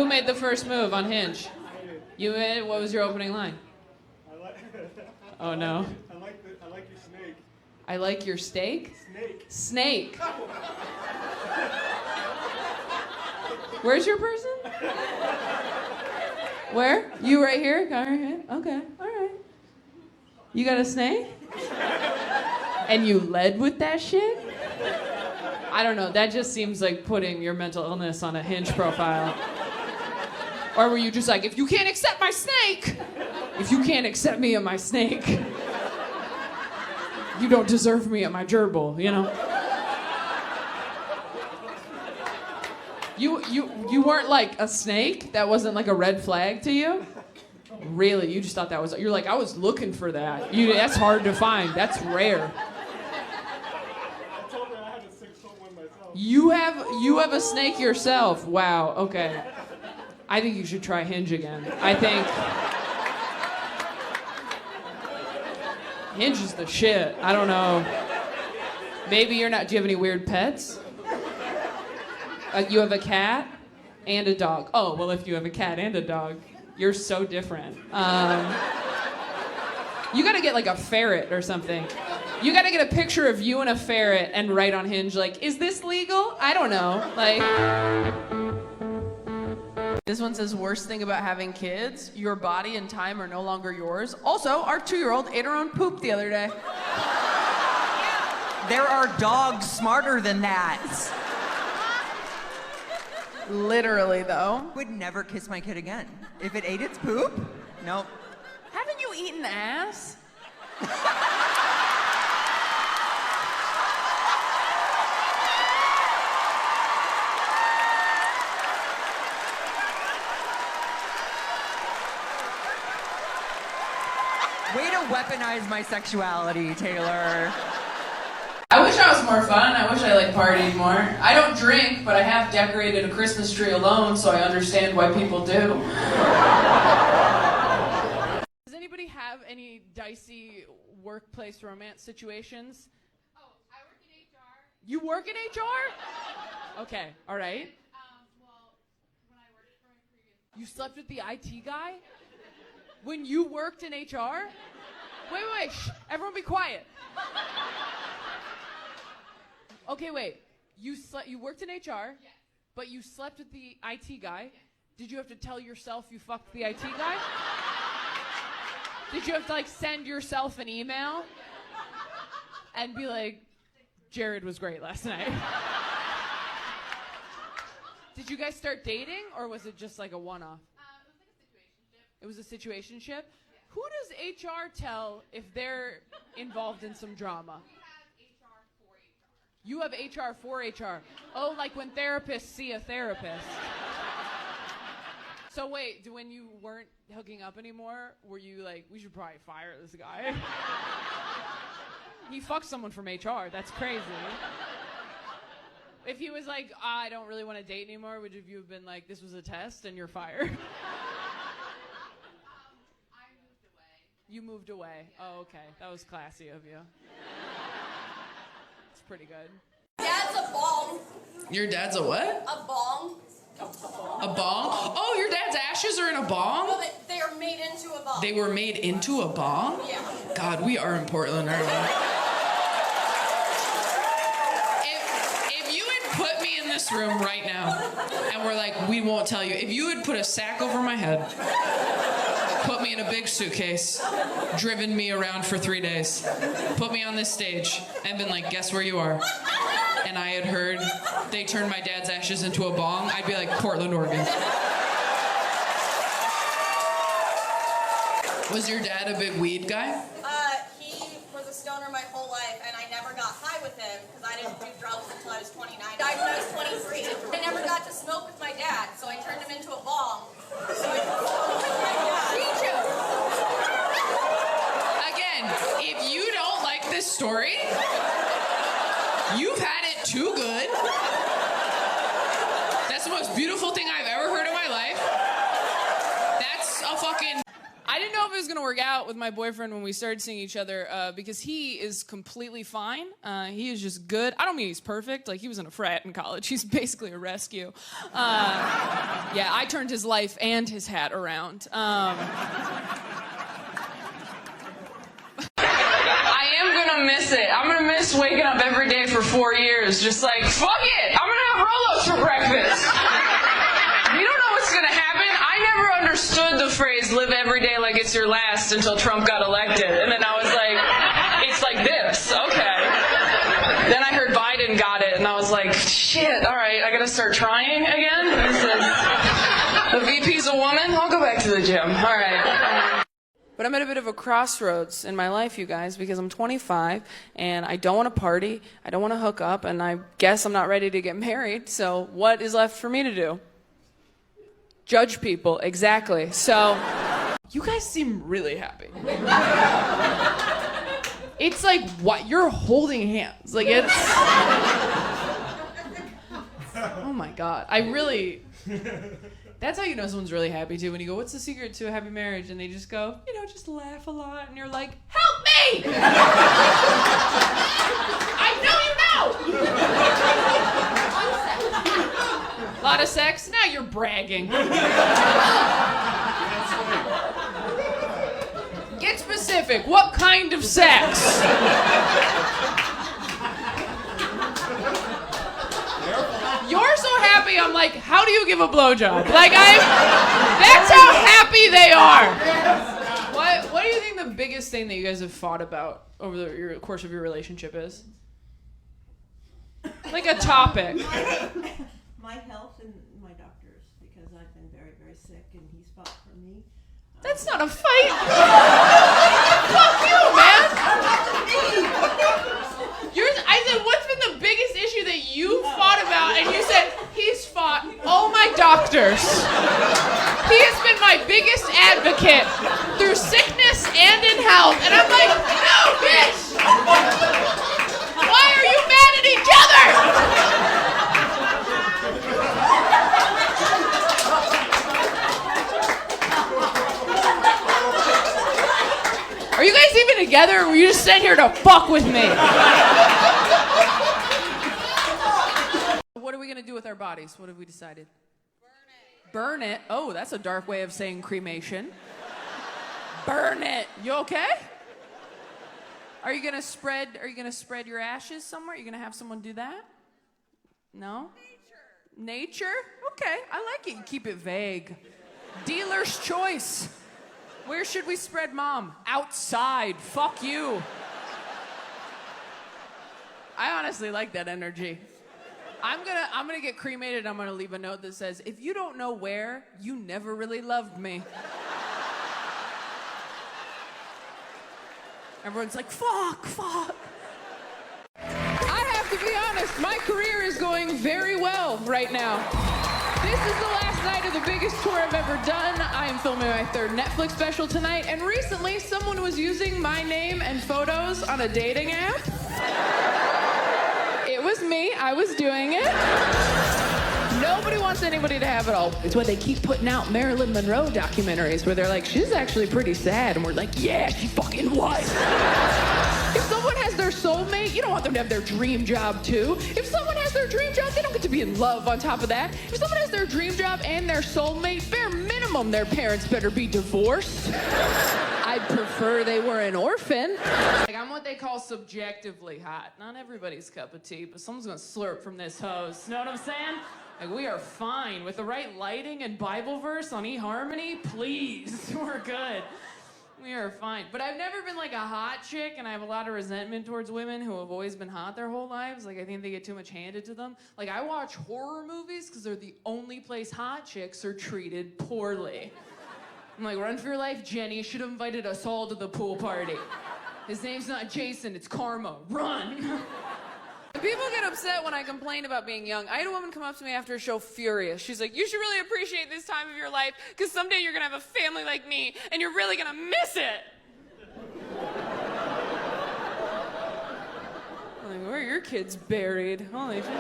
Who made the first move on Hinge? You made it? What was your opening line? Oh no. I like your snake. I like your steak? Snake. Where's your person? Where? You right here? Got her hand? Okay, all right. You got a snake? And you led with that shit? I don't know, that just seems like putting your mental illness on a Hinge profile. Or were you just like, if you can't accept my snake, if you can't accept me and my snake, you don't deserve me at my gerbil, you know? You weren't like a snake? That wasn't like a red flag to you? Really? You just thought that was, you're like, I was looking for that. That's hard to find. That's rare. I told her I had a 6-foot one myself. You have a snake yourself. Wow, okay. I think you should try Hinge again. I think Hinge is the shit. I don't know. Maybe you're not, do you have any weird pets? You have a cat and a dog. Oh, well, if you have a cat and a dog, you're so different. You gotta get like a ferret or something. You gotta get a picture of you and a ferret and write on Hinge like, is this legal? I don't know. Like, this one says, worst thing about having kids, your body and time are no longer yours. Also, our 2-year-old ate her own poop the other day. There are dogs smarter than that. Literally, though. Would never kiss my kid again. If it ate its poop, nope. Haven't you eaten ass? Way to weaponize my sexuality, Taylor. I wish I was more fun. I wish I like partied more. I don't drink, but I have decorated a Christmas tree alone, so I understand why people do. Does anybody have any dicey workplace romance situations? Oh, I work in HR. You work in HR? Okay, all right. Well, when I worked for my previous... You slept with the IT guy? When you worked in HR? Wait, shh, everyone be quiet. Okay, wait. You worked in HR, Yes. but you slept with the IT guy. Yes. Did you have to tell yourself you fucked the IT guy? Did you have to like send yourself an email and be like, Jared was great last night? Did you guys start dating, or was it just like a one-off? It was like a situationship. It was a situationship? Yeah. Who does HR tell if they're involved in some drama? We have HR for HR. You have HR for HR. Oh, like when therapists see a therapist. So wait, when you weren't hooking up anymore, were you like, we should probably fire this guy? He fucked someone from HR. That's crazy. If he was like, I don't really want to date anymore, would you have been like, this was a test and you're fired? I moved away. You moved away. Yeah. Oh, okay. That was classy of you. It's pretty good. Dad's a bong. Your dad's a what? A bong. A bong? Oh, your dad's ashes are in a bong? No, they are made into a bong. They were made into a bong? Yeah. God, we are in Portland, aren't we? If you had put me in this room right now, and we're like, we won't tell you. If you had put a sack over my head, put me in a big suitcase, driven me around for 3 days, put me on this stage, and been like, guess where you are? And I had heard they turned my dad's ashes into a bong, I'd be like, Portland, Oregon. Was your dad a big weed guy? He was a stoner my whole life, and I never got high with him because I didn't do drugs until I was 29. I died when I was 23. I never got to smoke with my dad, so I turned him into a bong. So I could smoke with my dad. Again, if you don't like this story, you've had it too good. That's the most beautiful thing I've ever heard in my life. That's a fucking... I didn't know if it was gonna work out with my boyfriend when we started seeing each other because he is completely fine. He is just good. I don't mean he's perfect. Like, he was in a frat in college. He's basically a rescue. Yeah, I turned his life and his hat around. I am gonna miss it. I'm gonna miss waking up every day for 4 years, just like, fuck it, I'm gonna have roll-ups for breakfast. You don't know what's gonna happen. I never understood the phrase, live every day like it's your last, until Trump got elected. And then I was like, it's like this, okay. Then I heard Biden got it, and I was like, shit, all right, I gotta start trying again. The VP's a woman? I'll go back to the gym, all right. But I'm at a bit of a crossroads in my life, you guys, because I'm 25, and I don't want to party, I don't want to hook up, and I guess I'm not ready to get married, so what is left for me to do? Judge people, exactly. So, you guys seem really happy. It's like, what? You're holding hands. Like, it's... Oh my God. I really... That's how you know someone's really happy, too. When you go, what's the secret to a happy marriage? And they just go, you know, just laugh a lot. And you're like, help me! I know you know! A lot of sex? Now you're bragging. Get specific. What kind of sex? You're so happy, I'm like, how do you give a blowjob? Like, that's how happy they are. What do you think the biggest thing that you guys have fought about over the course of your relationship is? Like a topic. My health and my doctors, because I've been very, very sick, and he's fought for me. That's not a fight. Fuck you, man. I said, what's been the biggest issue that you fought about? And you said, he's fought all my doctors. He has been my biggest advocate through sickness and in health. And I'm like, no, bitch. Why are you mad at each other? Are you guys even together, or were you just sitting here to fuck with me? What are we gonna do with our bodies? What have we decided? Burn it. Burn it? Oh, that's a dark way of saying cremation. Burn it. You okay? Are you gonna spread your ashes somewhere? Are you gonna have someone do that? No? Nature? Okay, I like it. You keep it vague. Dealer's choice. Where should we spread Mom? Outside. Fuck you. I honestly like that energy. I'm gonna get cremated. I'm gonna leave a note that says, if you don't know where, you never really loved me. Everyone's like, fuck. I have to be honest, my career is going very well right now. This is the last night of the biggest tour I've ever done. I am filming my 3rd Netflix special tonight, and recently someone was using my name and photos on a dating app. It was me. I was doing it. Nobody wants anybody to have it all. It's why they keep putting out Marilyn Monroe documentaries where they're like, she's actually pretty sad, and we're like, yeah, she fucking was. If someone has their soulmate, you don't want them to have their dream job too. If someone has their dream job, they don't get to be in love on top of that. If someone has their dream job and their soulmate, bare minimum their parents better be divorced. I'd prefer they were an orphan. Like, I'm what they call subjectively hot. Not everybody's cup of tea, but someone's gonna slurp from this hose. Know what I'm saying? Like, we are fine. With the right lighting and Bible verse on eHarmony, please, we're good. We are fine. But I've never been like a hot chick, and I have a lot of resentment towards women who have always been hot their whole lives. Like, I think they get too much handed to them. Like, I watch horror movies because they're the only place hot chicks are treated poorly. I'm like, run for your life, Jenny. You should have invited us all to the pool party. His name's not Jason, it's Karma. Run. People get upset when I complain about being young. I had a woman come up to me after a show furious. She's like, you should really appreciate this time of your life because someday you're going to have a family like me and you're really going to miss it. I'm like, where are your kids buried? Holy shit.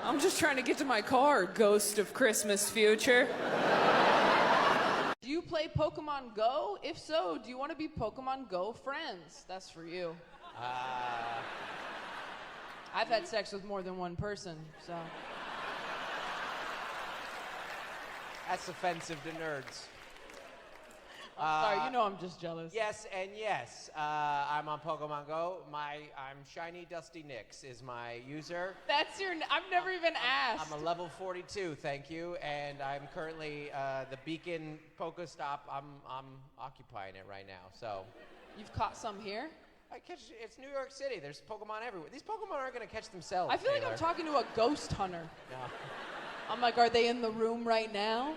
I'm just trying to get to my car, ghost of Christmas future. Do you play Pokemon Go? If so, do you want to be Pokemon Go friends? That's for you. I've had sex with more than one person, so. That's offensive to nerds. Sorry, you know I'm just jealous. Yes and yes. I'm on Pokemon Go. I'm Shiny Dusty Nix is my user. That's your. I've never even asked. I'm a level 42, thank you, and I'm currently the Beacon Pokestop. I'm occupying it right now. So. You've caught some here? It's New York City. There's Pokemon everywhere. These Pokemon aren't going to catch themselves. I feel like Taylor. I'm talking to a ghost hunter. No. I'm like, are they in the room right now?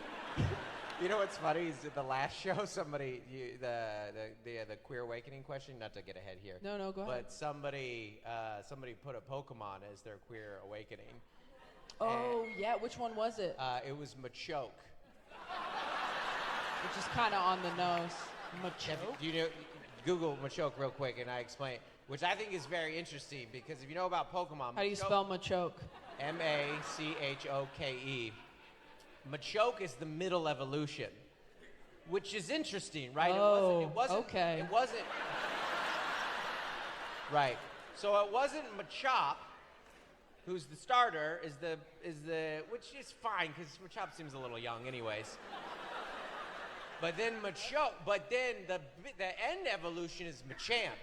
You know what's funny is at the last show, somebody, the Queer Awakening question, not to get ahead here. No, go ahead. But somebody put a Pokemon as their Queer Awakening. Oh, yeah, which one was it? It was Machoke. Which is kind of on the nose. Machoke? You know, Google Machoke real quick and I explain it, which I think is very interesting because if you know about Pokemon. How do you spell Machoke? Machoke. Machoke is the middle evolution, which is interesting, right? Oh, it wasn't. okay. It wasn't. Right. So it wasn't Machop, who's the starter, is the which is fine because Machop seems a little young, anyways. But then the end evolution is Machamp,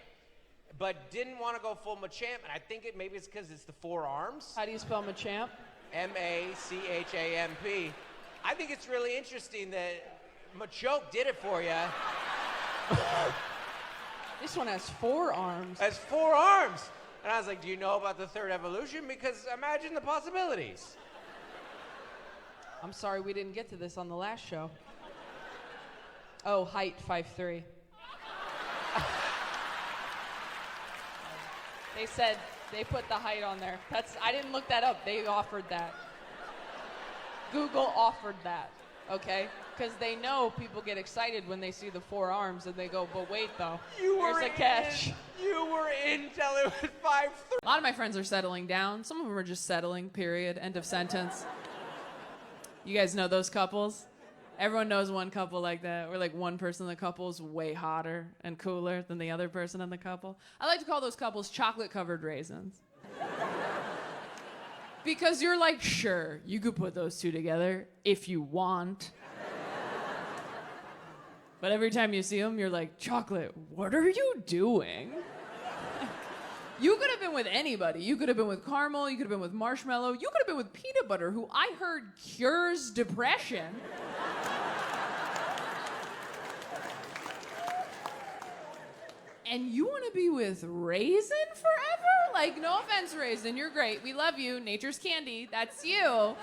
but didn't want to go full Machamp, and I think maybe it's because it's the 4 arms. How do you spell Machamp? Machamp. I think it's really interesting that Machoke did it for you. This one has 4 arms. Has 4 arms. And I was like, do you know about the 3rd evolution? Because imagine the possibilities. I'm sorry we didn't get to this on the last show. Oh, height 5'3". They said they put the height on there. I didn't look that up. They offered that. Google offered that, okay? Because they know people get excited when they see the 4 arms and they go, but wait though, there's a catch. You were in till it was 5'3". A lot of my friends are settling down. Some of them are just settling, period, end of sentence. You guys know those couples? Everyone knows one couple like that, where like one person in the couple is way hotter and cooler than the other person in the couple. I like to call those couples chocolate-covered raisins. Because you're like, sure, you could put those two together if you want. But every time you see them, you're like, Chocolate, what are you doing? You could have been with anybody. You could have been with caramel, you could have been with marshmallow, you could have been with peanut butter, who I heard cures depression. And you want to be with Raisin forever? Like, no offense, Raisin, you're great. We love you. Nature's candy. That's you.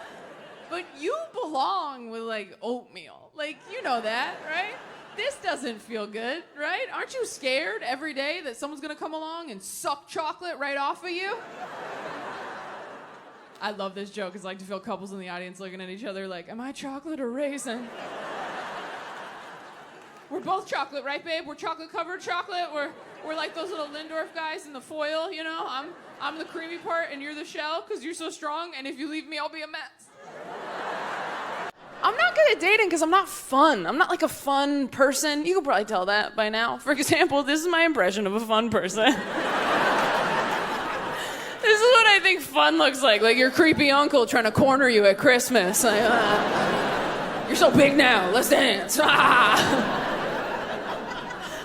But you belong with, like, oatmeal. Like, you know that, right? This doesn't feel good, right? Aren't you scared every day that someone's going to come along and suck chocolate right off of you? I love this joke because I like to feel couples in the audience looking at each other like, am I chocolate or raisin? We're both chocolate, right, babe? We're chocolate-covered chocolate. We're like those little Lindorf guys in the foil, you know? I'm the creamy part and you're the shell because you're so strong, and if you leave me, I'll be a mess. I'm not good at dating because I'm not fun. I'm not like a fun person. You can probably tell that by now. For example, this is my impression of a fun person. This is what I think fun looks like your creepy uncle trying to corner you at Christmas. Like, you're so big now, let's dance.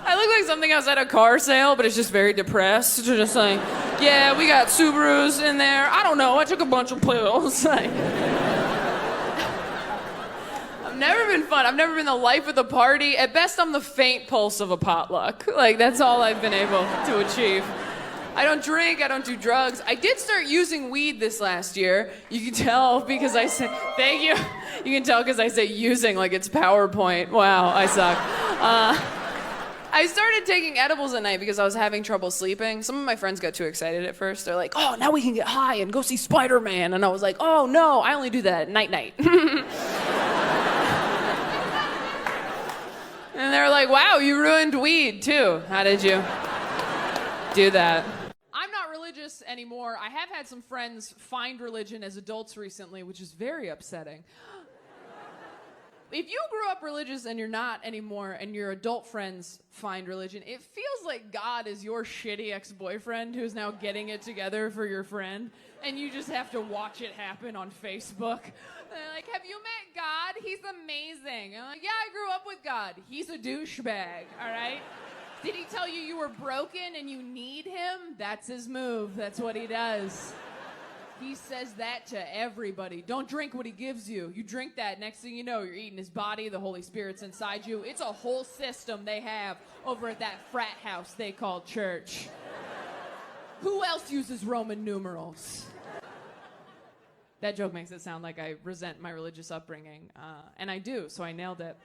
I look like something outside a car sale, but it's just very depressed. Just like, yeah, we got Subarus in there. I don't know, I took a bunch of pills. Like, I've never been fun. I've never been the life of the party. At best, I'm the faint pulse of a potluck. Like, that's all I've been able to achieve. I don't drink, I don't do drugs. I did start using weed this last year. You can tell because I say, thank you. You can tell because I say using like it's PowerPoint. Wow, I suck. I started taking edibles at night because I was having trouble sleeping. Some of my friends got too excited at first. They're like, oh, now we can get high and go see Spider-Man. And I was like, oh, no, I only do that at night-night. And they're like, wow, you ruined weed, too. How did you do that? I'm not religious anymore. I have had some friends find religion as adults recently, which is very upsetting. if you grew up religious and you're not anymore and your adult friends find religion, it feels like God is your shitty ex-boyfriend who's now getting it together for your friend, and you just have to watch it happen on Facebook. They're like, have you met God? He's amazing. I'm like, yeah, I grew up with God. He's a douchebag, all right? Did he tell you you were broken and you need him? That's his move. That's what he does. He says that to everybody. Don't drink what he gives you. You drink that, next thing you know, you're eating his body, the Holy Spirit's inside you. It's a whole system they have over at that frat house they call church. Who else uses Roman numerals? That joke makes it sound like I resent my religious upbringing, and I do, so I nailed it.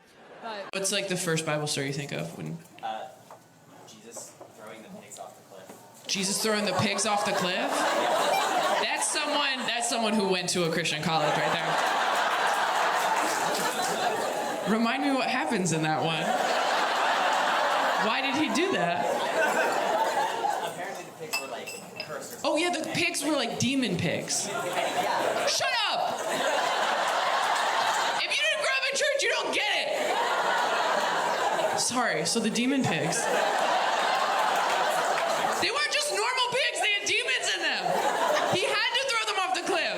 But What's like the first Bible story you think of when Jesus throwing the pigs off the cliff. Jesus throwing the pigs off the cliff? That's someone who went to a Christian college right there. Remind me what happens in that one. Why did he do that? Apparently the pigs were like cursed. Oh yeah, the pigs were like demon pigs. Shut up! If you didn't grow up in church, you don't get it. Sorry, so the demon pigs. They weren't just normal pigs, they had demons in them. He had to throw them off the cliff.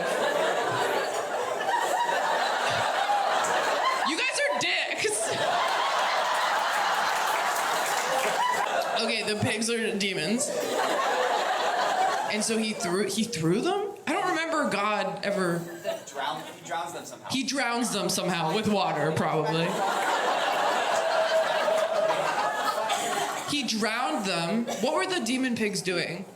You guys are dicks. Okay, the pigs are demons. And so he threw them? I don't remember God ever... He drowns them somehow. He drowns them somehow with water, probably. He drowned them. What were the demon pigs doing?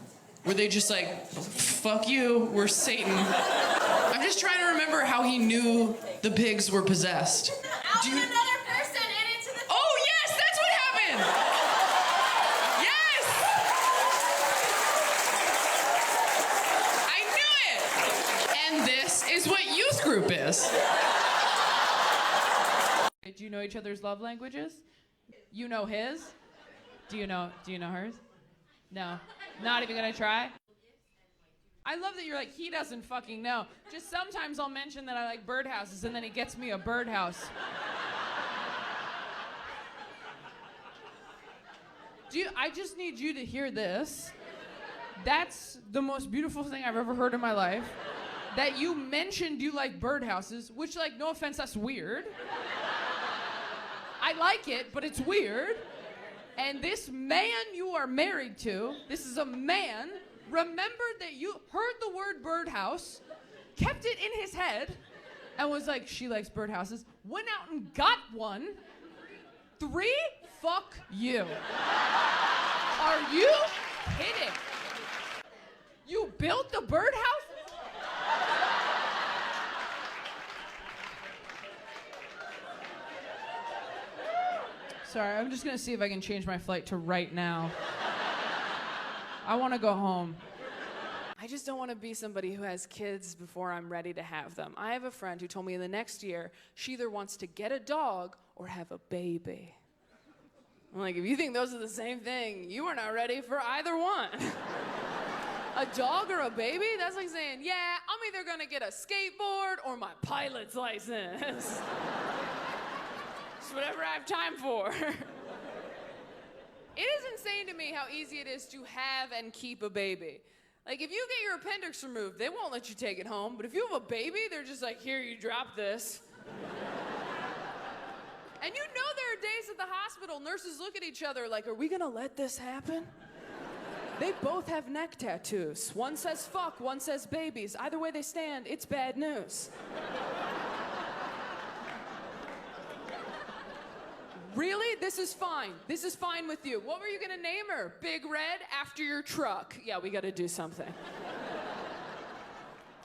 Were they just like, fuck you, we're Satan? I'm just trying to remember how he knew the pigs were possessed. Out with another person and into the... Oh, yes, that's what happened! Yes! I knew it! And this is what youth group is. do you know each other's love languages? You know his? Do you know hers? No. Not even gonna try? I love that you're like, he doesn't fucking know. Just sometimes I'll mention that I like birdhouses and then he gets me a birdhouse. I just need you to hear this. That's the most beautiful thing I've ever heard in my life. That you mentioned you like birdhouses, which, like, no offense, that's weird. I like it, but it's weird. And this man you are married to, this is a man, remembered that you heard the word birdhouse, kept it in his head, and was like, she likes birdhouses, went out and got one. 3? Fuck you. Are you kidding? You built the birdhouse? Sorry, I'm just gonna see if I can change my flight to right now. I wanna go home. I just don't wanna be somebody who has kids before I'm ready to have them. I have a friend who told me in the next year, she either wants to get a dog or have a baby. I'm like, if you think those are the same thing, you are not ready for either one. A dog or a baby? That's like saying, yeah, I'm either gonna get a skateboard or my pilot's license. It's whatever I have time for. It is insane to me how easy it is to have and keep a baby. Like, if you get your appendix removed, they won't let you take it home. But if you have a baby, they're just like, here, you drop this. And you know there are days at the hospital, nurses look at each other like, are we gonna let this happen? They both have neck tattoos. One says fuck, one says babies. Either way they stand, it's bad news. Really? This is fine. This is fine with you. What were you gonna name her? Big Red after your truck. Yeah, we gotta do something.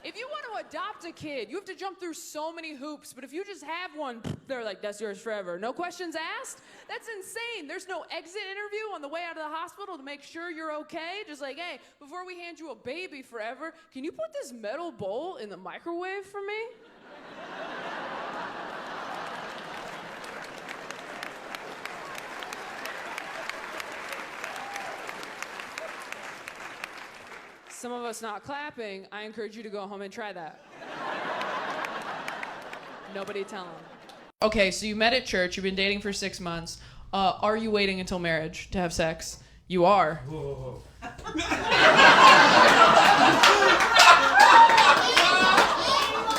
If you want to adopt a kid, you have to jump through so many hoops, but if you just have one, they're like, that's yours forever. No questions asked? That's insane. There's no exit interview on the way out of the hospital to make sure you're okay. Just like, hey, before we hand you a baby forever, can you put this metal bowl in the microwave for me? Some of us not clapping, I encourage you to go home and try that. Nobody tell them. Okay, so you met at church. You've been dating for 6 months. Are you waiting until marriage to have sex? You are. Whoa.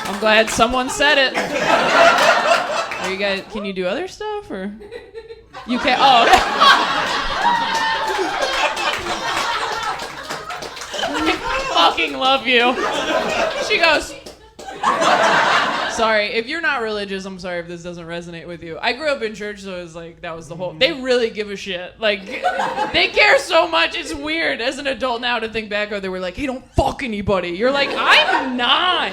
I'm glad someone said it. Are you guys? Can you do other stuff or? You can't. Oh. I fucking love you. She goes. Sorry, if you're not religious, I'm sorry if this doesn't resonate with you. I grew up in church, so it was like, that was the whole, they really give a shit. Like, they care so much, it's weird as an adult now to think back, or they were like, hey, don't fuck anybody. You're like, I'm not.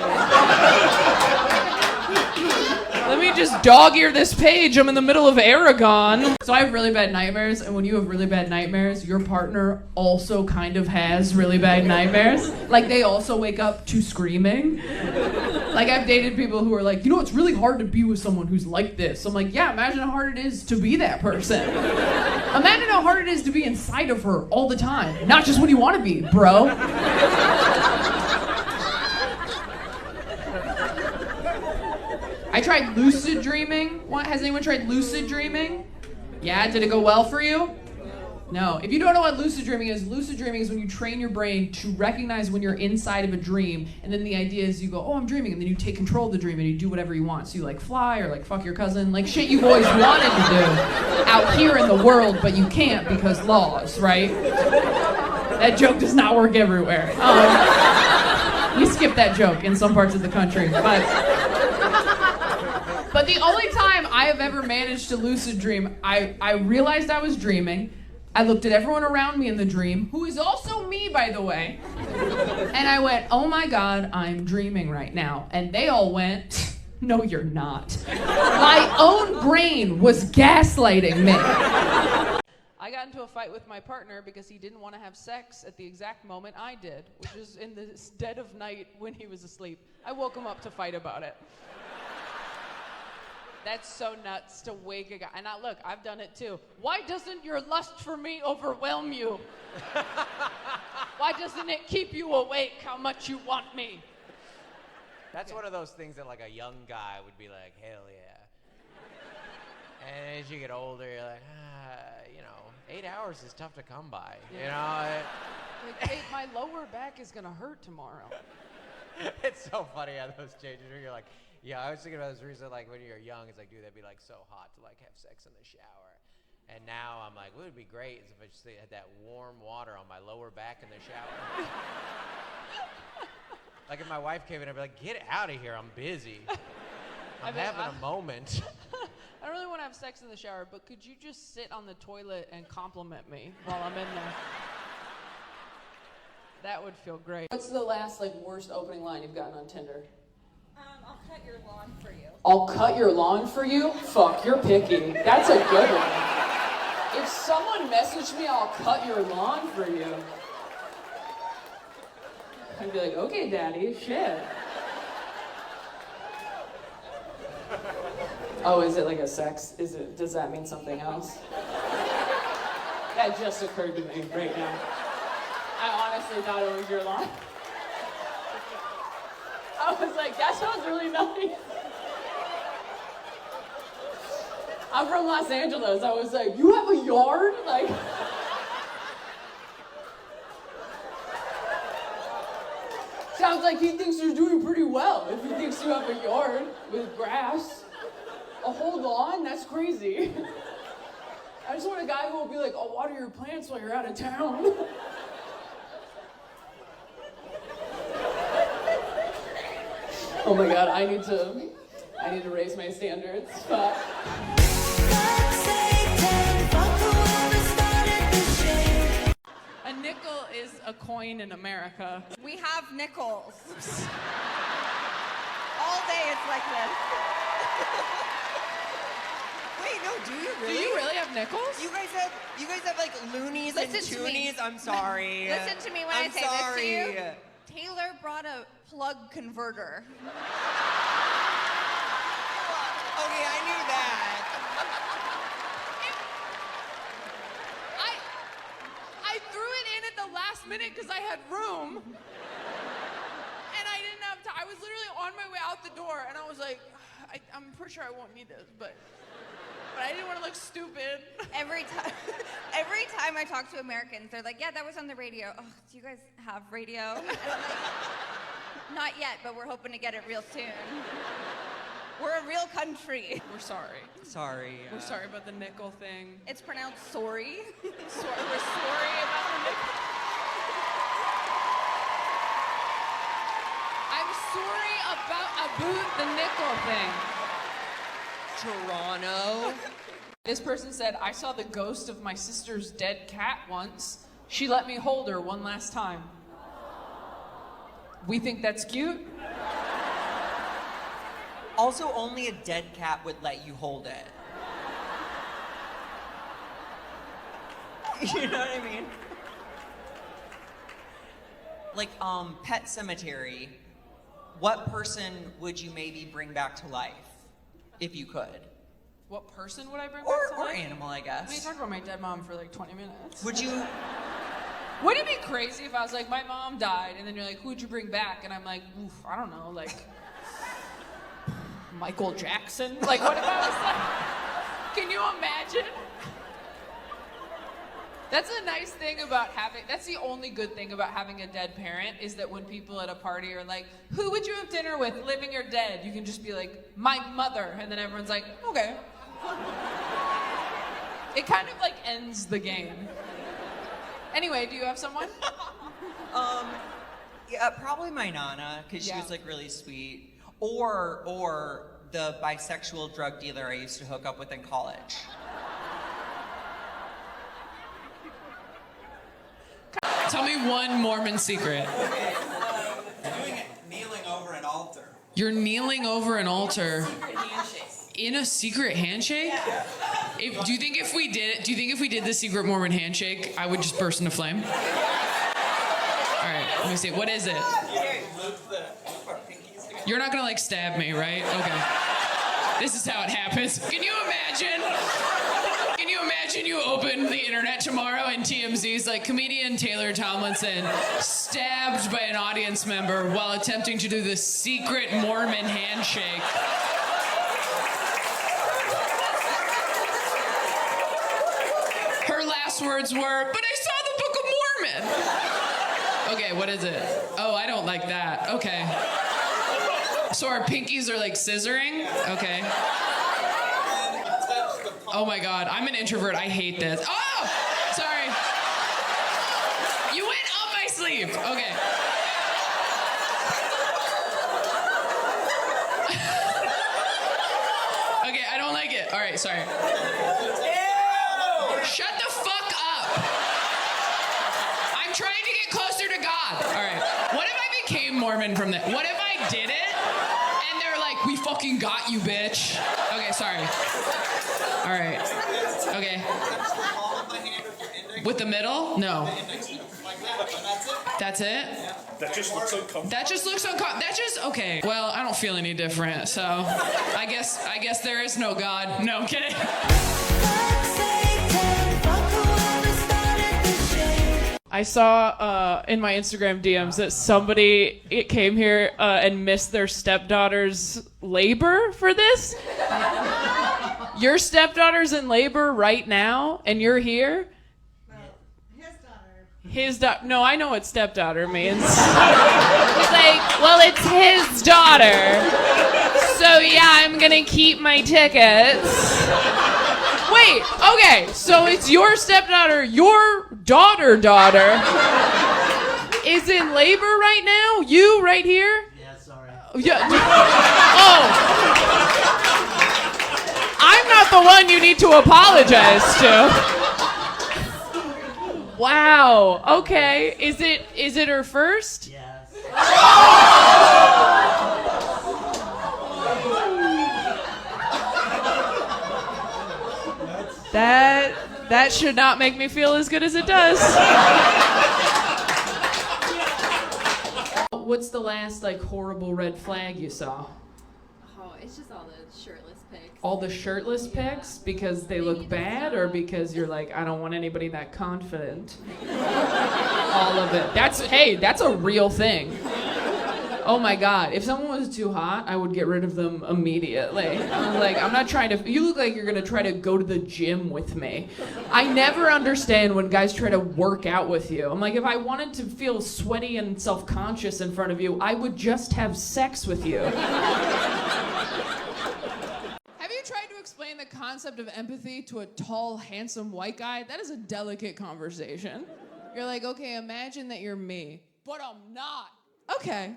Let me just dog-ear this page, I'm in the middle of Aragon. So I have really bad nightmares, and when you have really bad nightmares, your partner also kind of has really bad nightmares. Like, they also wake up to screaming. Like, I've dated people who are like, you know, it's really hard to be with someone who's like this. I'm like, yeah, imagine how hard it is to be that person. Imagine how hard it is to be inside of her all the time. Not just when you want to be, bro. I tried lucid dreaming. What? Has anyone tried lucid dreaming? Yeah, did it go well for you? No. If you don't know what lucid dreaming is when you train your brain to recognize when you're inside of a dream, and then the idea is you go, oh, I'm dreaming, and then you take control of the dream and you do whatever you want. So you like fly or like fuck your cousin, like shit you've always wanted to do out here in the world, but you can't because laws, right? That joke does not work everywhere. We skip that joke in some parts of the country, but the only time I have ever managed to lucid dream, I realized I was dreaming. I looked at everyone around me in the dream, who is also me, by the way, and I went, oh my God, I'm dreaming right now. And they all went, no, you're not. My own brain was gaslighting me. I got into a fight with my partner because he didn't want to have sex at the exact moment I did, which was in the dead of night when he was asleep. I woke him up to fight about it. That's so nuts to wake a guy. And look, I've done it too. Why doesn't your lust for me overwhelm you? Why doesn't it keep you awake how much you want me? That's one of those things that like a young guy would be like, hell yeah. And as you get older, you're like, 8 hours is tough to come by. Yeah. You know? Like, hey, my lower back is gonna hurt tomorrow. It's so funny how those changes where you're like, yeah, I was thinking about this recently, like when you're young, it's like, dude, that'd be like so hot to like have sex in the shower. And now I'm like, what would be great is if I just had that warm water on my lower back in the shower. Like if my wife came in, I'd be like, get out of here, I'm busy. I'm having a moment. I don't really want to have sex in the shower, but could you just sit on the toilet and compliment me while I'm in there? That would feel great. What's the last worst opening line you've gotten on Tinder? I'll cut your lawn for you. I'll cut your lawn for you? Fuck, you're picky. That's a good one. If someone messaged me, I'll cut your lawn for you. I'd be like, okay, daddy, shit. Oh, is it like a sex? Does that mean something else? That just occurred to me right now. I honestly thought it was your lawn. I was like, that sounds really nice. I'm from Los Angeles. I was like, you have a yard? Like, sounds like he thinks you're doing pretty well if he thinks you have a yard with grass. A whole lawn? That's crazy. I just want a guy who will be like, I'll water your plants while you're out of town. Oh my God, I need to raise my standards. Fuck. A nickel is a coin in America. We have nickels. All day it's like this. Wait, no, do you really? Do you really have nickels? You guys have like loonies and Listen to me. toonies? I'm sorry. Listen to me when I say this to you. Taylor brought a plug converter. Okay, I knew that. I threw it in at the last minute because I had room. And I didn't have time. I was literally on my way out the door and I was like, I'm pretty sure I won't need this, but I didn't want to look stupid. Every time I talk to Americans, they're like, yeah, that was on the radio. Oh, do you guys have radio? And I'm like, not yet, but we're hoping to get it real soon. We're a real country. We're sorry. Sorry. We're sorry about the nickel thing. It's pronounced sorry. We're sorry about the nickel. I'm sorry about the nickel thing. Toronto. This person said, I saw the ghost of my sister's dead cat once. She let me hold her one last time. We think that's cute? Also, only a dead cat would let you hold it. You know what I mean? Like, Pet Cemetery, what person would you maybe bring back to life, if you could? What person would I bring Or back to life? animal, I I mean, you guess. talked about my dead mom for like 20 minutes. Would you? Wouldn't it be crazy if I was like, my mom died, and then you're like, who'd you bring back? And I'm like, oof, I don't know, like, Michael Jackson? Like, what if I was like, can you imagine? That's a nice thing about that's the only good thing about having a dead parent, is that when people at a party are like, who would you have dinner with, living or dead? You can just be like, my mother, and then everyone's like, okay. It kind of like ends the game. Anyway, do you have someone? Yeah, probably my Nana, because she was like really sweet. Or the bisexual drug dealer I used to hook up with in college. Tell me one Mormon secret. Doing it kneeling over an altar. You're kneeling over an altar. In a secret handshake? Do you think if we did the secret Mormon handshake, I would just burst into flame? All right, let me see. What is it? You're not gonna like stab me, right? Okay. This is how it happens. Can you imagine? You open the internet tomorrow and TMZ's like, comedian Taylor Tomlinson stabbed by an audience member while attempting to do the secret Mormon handshake. Her last words were, but I saw the Book of Mormon. Okay, what is it? Oh, I don't like that. Okay. So our pinkies are like scissoring? Okay. Oh my God, I'm an introvert. I hate this. Oh, sorry. You went up my sleeve. Okay. Okay, I don't like it. All right, sorry. Shut the fuck up. I'm trying to get closer to God. All right. What if I became Mormon from that? What if I did it and they're like, we fucking got you, bitch. Okay, sorry. All right. Okay. With the middle? No. That's it? That just looks uncomfortable. That just okay. Well, I don't feel any different, so I guess there is no God. No, I'm kidding. I saw in my Instagram DMs that somebody came here and missed their stepdaughter's labor for this. Your stepdaughter's in labor right now, and you're here? His daughter. No, I know what stepdaughter means. He's like, well, it's his daughter. So, yeah, I'm going to keep my tickets. Wait, okay, so it's your stepdaughter, your daughter is in labor right now? You right here? Yeah, sorry. Yeah. Oh. I'm not the one you need to apologize to. Wow. Okay. Is it her first? Yes. That should not make me feel as good as it does. What's the last like horrible red flag you saw? Oh, it's just all the shirtless pics. All the shirtless pics because they look bad, or because you're like, I don't want anybody that confident? All of it. That's a real thing. Oh my God. If someone was was too hot, I would get rid of them immediately. I was like, I'm not trying to, you look like you're gonna try to go to the gym with me. I never understand when guys try to work out with you. I'm like, if I wanted to feel sweaty and self-conscious in front of you, I would just have sex with you. Have you tried to explain the concept of empathy to a tall, handsome white guy? That is a delicate conversation. You're like, okay, imagine that you're me, but I'm not. Okay.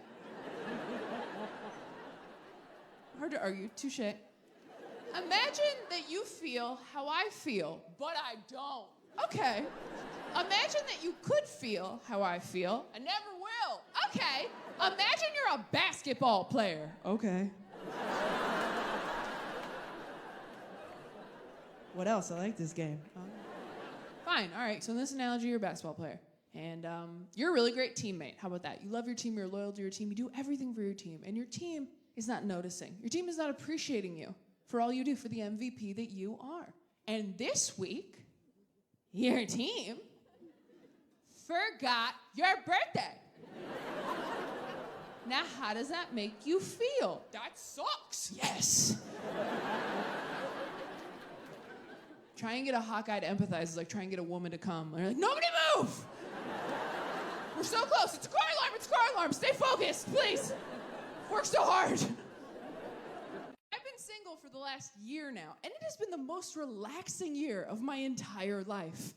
Hard to argue, touche. Imagine that you feel how I feel, but I don't. Okay. Imagine that you could feel how I feel. I never will. Okay. Imagine you're a basketball player. Okay. What else? I like this game. Fine. All right. So in this analogy, you're a basketball player. And you're a really great teammate. How about that? You love your team. You're loyal to your team. You do everything for your team. And your team is not noticing. Your team is not appreciating you for all you do, for the MVP that you are. And this week, your team forgot your birthday. Now, how does that make you feel? That sucks. Yes. Try and get a hot guy to empathize is like trying to get a woman to come. They're like, nobody move! We're so close. It's a car alarm. It's a car alarm. Stay focused, please. Work so hard. I've been single for the last year now, and it has been the most relaxing year of my entire life.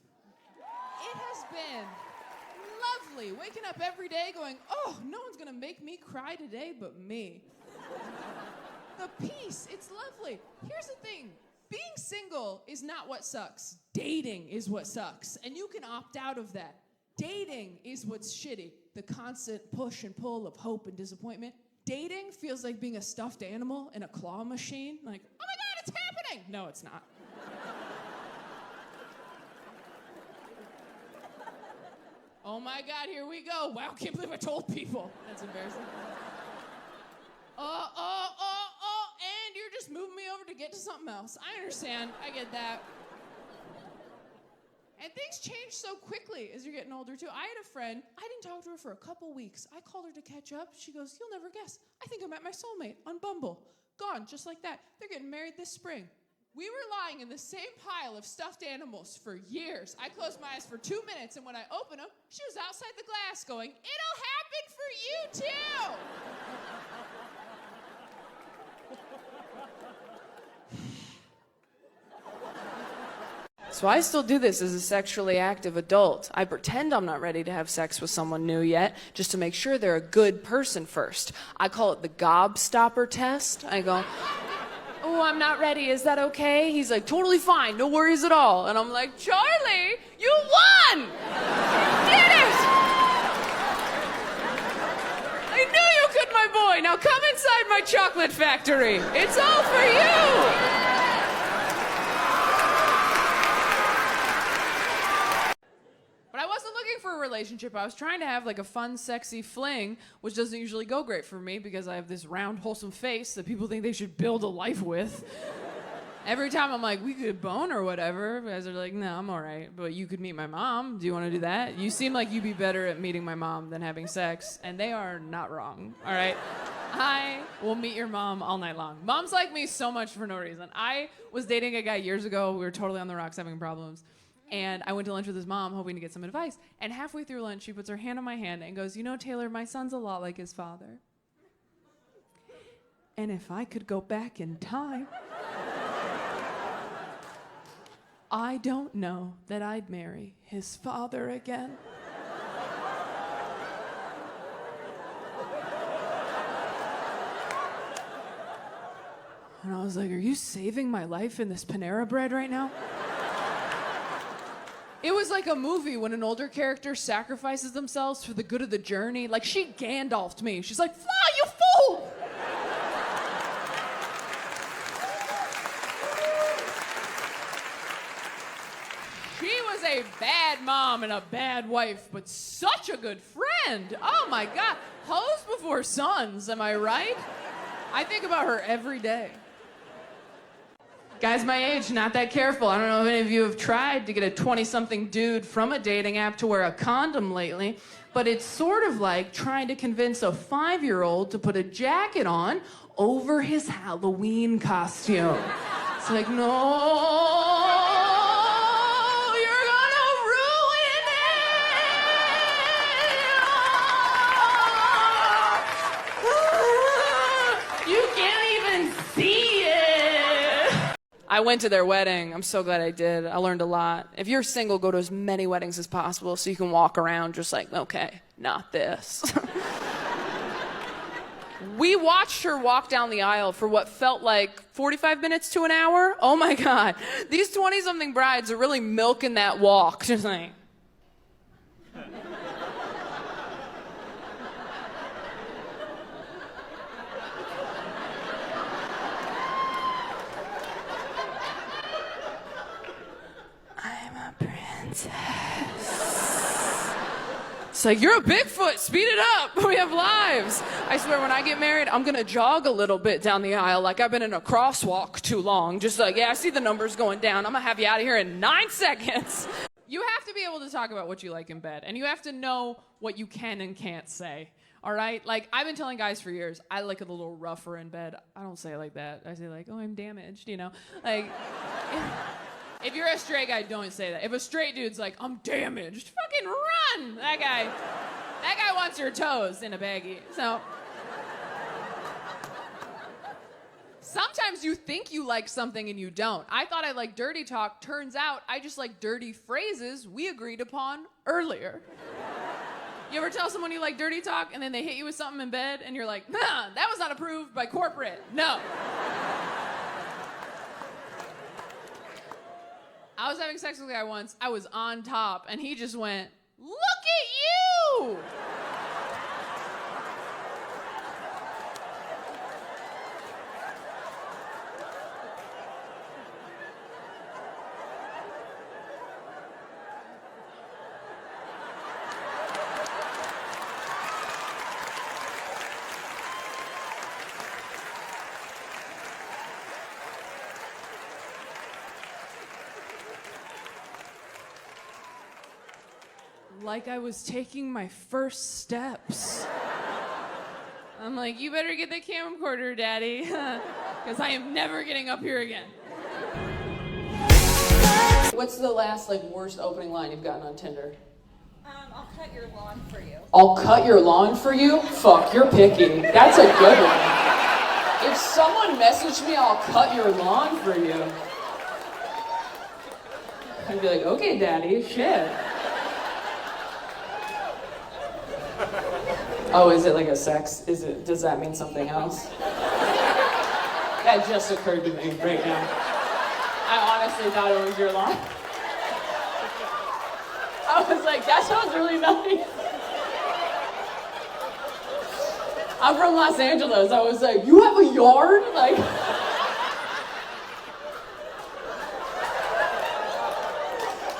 It has been lovely waking up every day going, oh, no one's gonna make me cry today but me. The peace, it's lovely. Here's the thing. Being single is not what sucks. Dating is what sucks, and you can opt out of that. Dating is what's shitty. The constant push and pull of hope and disappointment. Dating feels like being a stuffed animal in a claw machine. Like, oh my God, it's happening! No, it's not. Oh my God, here we go. Wow, can't believe I told people. That's embarrassing. And you're just moving me over to get to something else. I understand, I get that. And things change so quickly as you're getting older too. I had a friend, I didn't talk to her for a couple weeks. I called her to catch up. She goes, you'll never guess. I think I met my soulmate on Bumble. Gone, just like that. They're getting married this spring. We were lying in the same pile of stuffed animals for years. I closed my eyes for 2 minutes, and when I opened them, she was outside the glass going, it'll happen for you too! So I still do this as a sexually active adult. I pretend I'm not ready to have sex with someone new yet, just to make sure they're a good person first. I call it the gobstopper test. I go, oh, I'm not ready. Is that okay? He's like, totally fine. No worries at all. And I'm like, Charlie, you won! Did it! I knew you could, my boy. Now come inside my chocolate factory. It's all for you. But I wasn't looking for a relationship. I was trying to have like a fun, sexy fling, which doesn't usually go great for me because I have this round, wholesome face that people think they should build a life with. Every time I'm like, we could bone or whatever, guys are like, no, I'm all right. But you could meet my mom. Do you want to do that? You seem like you'd be better at meeting my mom than having sex, and they are not wrong, all right? I will meet your mom all night long. Moms like me so much for no reason. I was dating a guy years ago. We were totally on the rocks having problems. And I went to lunch with his mom, hoping to get some advice. And halfway through lunch, she puts her hand on my hand and goes, you know, Taylor, my son's a lot like his father. And if I could go back in time, I don't know that I'd marry his father again. And I was like, are you saving my life in this Panera Bread right now? It was like a movie when an older character sacrifices themselves for the good of the journey. Like, she Gandalfed me. She's like, fly, you fool! She was a bad mom and a bad wife, but such a good friend. Oh my God. Hoes before sons, am I right? I think about her every day. Guys my age, not that careful. I don't know if any of you have tried to get a 20-something dude from a dating app to wear a condom lately, but it's sort of like trying to convince a 5-year-old to put a jacket on over his Halloween costume. It's like, no, you're gonna ruin it. You can't even see it. I went to their wedding. I'm so glad I did. I learned a lot. If you're single, go to as many weddings as possible so you can walk around just like, okay, not this. We watched her walk down the aisle for what felt like 45 minutes to an hour. Oh my God. These 20-something brides are really milking that walk. Just like. I'm a princess. It's like, you're a Bigfoot, speed it up, we have lives. I swear when I get married, I'm gonna jog a little bit down the aisle like I've been in a crosswalk too long. Just like, yeah, I see the numbers going down. I'm gonna have you out of here in 9 seconds. You have to be able to talk about what you like in bed, and you have to know what you can and can't say, all right? Like, I've been telling guys for years, I like it a little rougher in bed. I don't say it like that. I say like, oh, I'm damaged, you know? Like, if you're a straight guy, don't say that. If a straight dude's like, I'm damaged, fucking run! That guy wants your toes in a baggie. So, sometimes you think you like something and you don't. I thought I liked dirty talk. Turns out I just like dirty phrases we agreed upon earlier. You ever tell someone you like dirty talk and then they hit you with something in bed and you're like, nah, that was not approved by corporate. No. I was having sex with a guy once. I was on top, and he just went, look at you! Like I was taking my first steps. I'm like, you better get the camcorder, Daddy, because I am never getting up here again. What's the last, like, worst opening line you've gotten on Tinder? I'll cut your lawn for you. I'll cut your lawn for you? Fuck, you're picky. That's a good one. If someone messaged me, I'll cut your lawn for you, I'd be like, okay, Daddy, shit. Oh, is it like a sex? Does that mean something else? That just occurred to me right now. I honestly thought it was your lawn. I was like, that sounds really nice. I'm from Los Angeles. I was like, you have a yard? Like,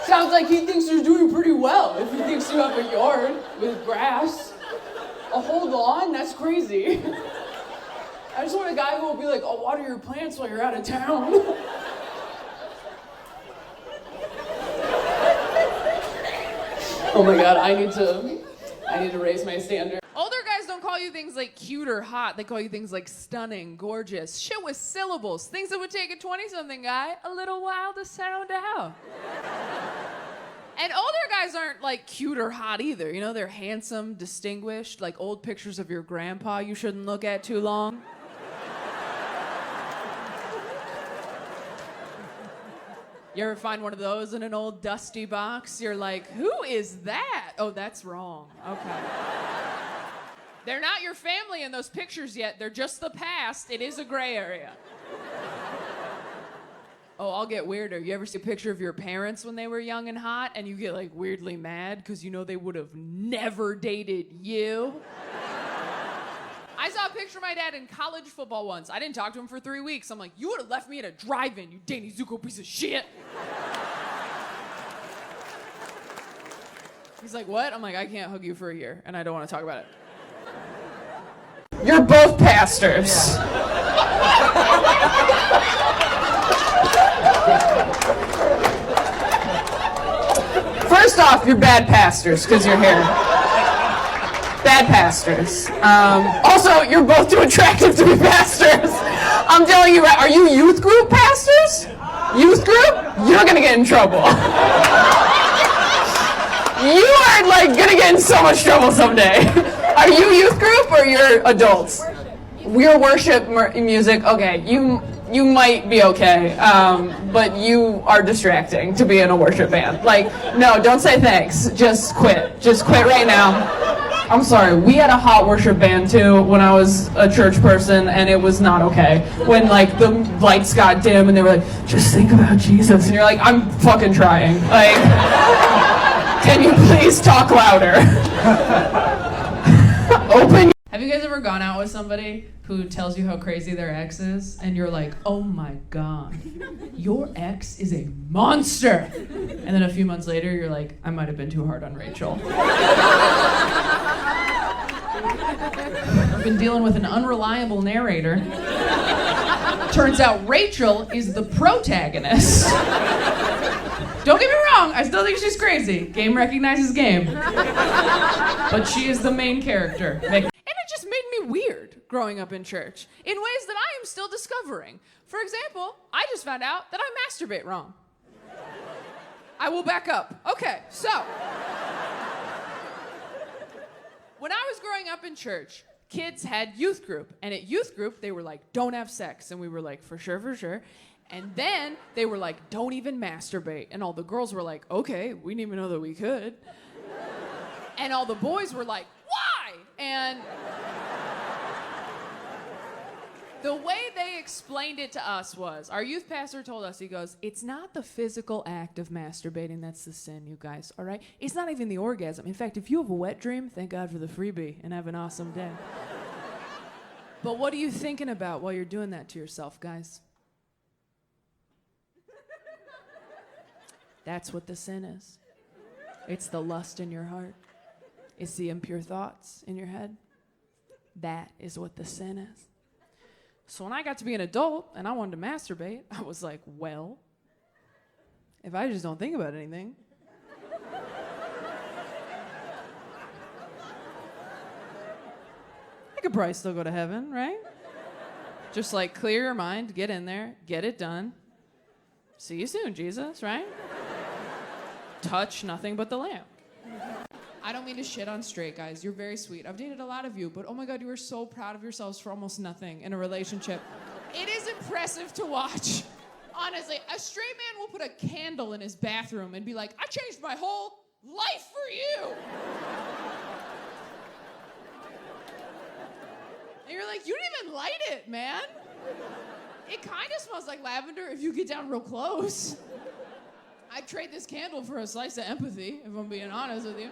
sounds like he thinks you're doing pretty well if he thinks you have a yard with grass. A whole lawn? That's crazy. I just want a guy who will be like, I'll water your plants while you're out of town. Oh my God, I need to raise my standard. Older guys don't call you things like cute or hot. They call you things like stunning, gorgeous, shit with syllables. Things that would take a 20-something guy a little while to sound out. And older guys aren't like cute or hot either. You know, they're handsome, distinguished, like old pictures of your grandpa you shouldn't look at too long. You ever find one of those in an old dusty box? You're like, who is that? Oh, that's wrong. Okay. They're not your family in those pictures yet. They're just the past. It is a gray area. Oh, I'll get weirder. You ever see a picture of your parents when they were young and hot and you get like weirdly mad because you know they would have never dated you? I saw a picture of my dad in college football once. I didn't talk to him for 3 weeks. I'm like, you would have left me at a drive-in, you Danny Zuko piece of shit. He's like, what? I'm like, I can't hug you for a year and I don't want to talk about it. You're both pastors. You're bad pastors because you're here. Bad pastors. Also, you're both too attractive to be pastors. I'm telling you, are you youth group pastors? Youth group? You're gonna get in trouble. You are like gonna get in so much trouble someday. Are you youth group or you're adults? We're worship music. Okay, you might be okay, but you are distracting to be in a worship band. Like, no, don't say thanks. Just quit. Just quit right now. I'm sorry, we had a hot worship band too when I was a church person, and it was not okay. When like the lights got dim and they were like, just think about Jesus, and you're like, I'm fucking trying. Like, can you please talk louder? Open. Have you guys ever gone out with somebody who tells you how crazy their ex is, and you're like, oh my God, your ex is a monster? And then a few months later, you're like, I might have been too hard on Rachel. I've been dealing with an unreliable narrator. Turns out Rachel is the protagonist. Don't get me wrong, I still think she's crazy. Game recognizes game. But she is the main character. And it just made me weird growing up in church in ways that I am still discovering. For example, I just found out that I masturbate wrong. I will back up. Okay, so when I was growing up in church, kids had youth group, and at youth group they were like, don't have sex, and we were like, for sure, for sure. And then they were like, don't even masturbate, and all the girls were like, okay, we didn't even know that we could. And all the boys were like, why? And the way they explained it to us was, our youth pastor told us, he goes, it's not the physical act of masturbating that's the sin, you guys, all right? It's not even the orgasm. In fact, if you have a wet dream, thank God for the freebie and have an awesome day. But what are you thinking about while you're doing that to yourself, guys? That's what the sin is. It's the lust in your heart. It's the impure thoughts in your head. That is what the sin is. So when I got to be an adult and I wanted to masturbate, I was like, well, if I just don't think about anything, I could probably still go to heaven, right? Just like clear your mind, get in there, get it done. See you soon, Jesus, right? Touch nothing but the lamp. I don't mean to shit on straight guys. You're very sweet. I've dated a lot of you, but oh my God, you are so proud of yourselves for almost nothing in a relationship. It is impressive to watch. Honestly, a straight man will put a candle in his bathroom and be like, I changed my whole life for you. And you're like, you didn't even light it, man. It kind of smells like lavender if you get down real close. I'd trade this candle for a slice of empathy, if I'm being honest with you.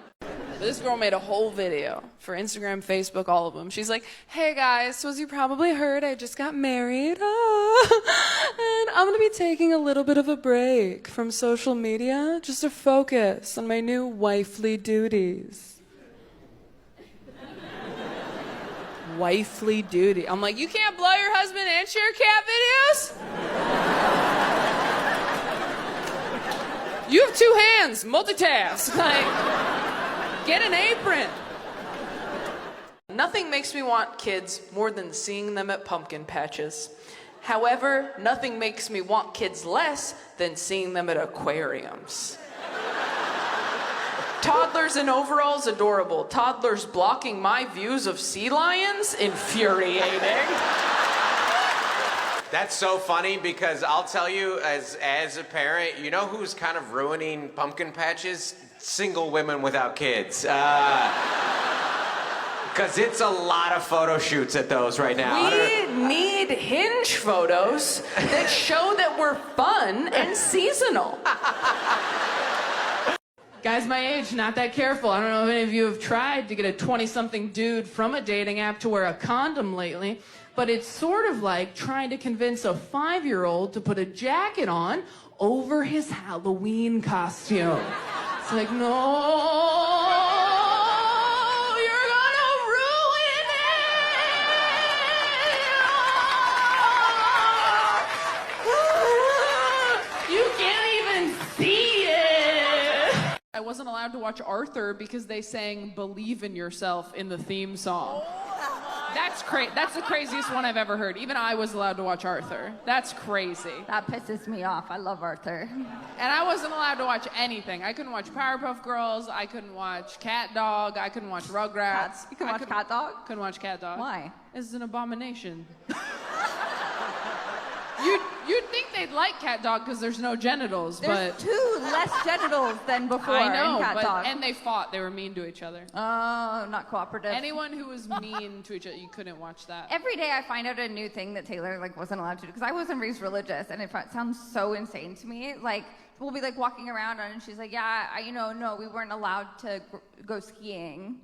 This girl made a whole video for Instagram, Facebook, all of them. She's like, hey guys, so as you probably heard, I just got married. And I'm going to be taking a little bit of a break from social media just to focus on my new wifely duties. Wifely duty. I'm like, you can't blow your husband and share cat videos? You have two hands, multitask. Like, get an apron. Nothing makes me want kids more than seeing them at pumpkin patches. However, nothing makes me want kids less than seeing them at aquariums. Toddlers in overalls, adorable. Toddlers blocking my views of sea lions, infuriating. That's so funny because I'll tell you, as a parent, you know who's kind of ruining pumpkin patches? Single women without kids. Because it's a lot of photo shoots at those right now. We need Hinge photos that show that we're fun and seasonal. Guys my age, not that careful. I don't know if any of you have tried to get a 20-something dude from a dating app to wear a condom lately, but it's sort of like trying to convince a 5-year-old to put a jacket on over his Halloween costume. It's like, no, you're gonna ruin it. You can't even see it. I wasn't allowed to watch Arthur because they sang Believe in Yourself in the theme song. That's the craziest one I've ever heard. Even I was allowed to watch Arthur. That's crazy. That pisses me off. I love Arthur. And I wasn't allowed to watch anything. I couldn't watch Powerpuff Girls. I couldn't watch Cat Dog. I couldn't watch Rugrats. You can watch Cat Dog? Couldn't watch Cat Dog. Why? It's an abomination. You'd think they'd like Cat Dog because there's no genitals, There's but... 2 less genitals than before I know, in Cat Dog. and they fought. They were mean to each other. Oh, not cooperative. Anyone who was mean to each other, you couldn't watch that. Every day I find out a new thing that Taylor wasn't allowed to do because I wasn't raised religious and it sounds so insane to me. Like we'll be walking around and she's like, yeah, no, we weren't allowed to go skiing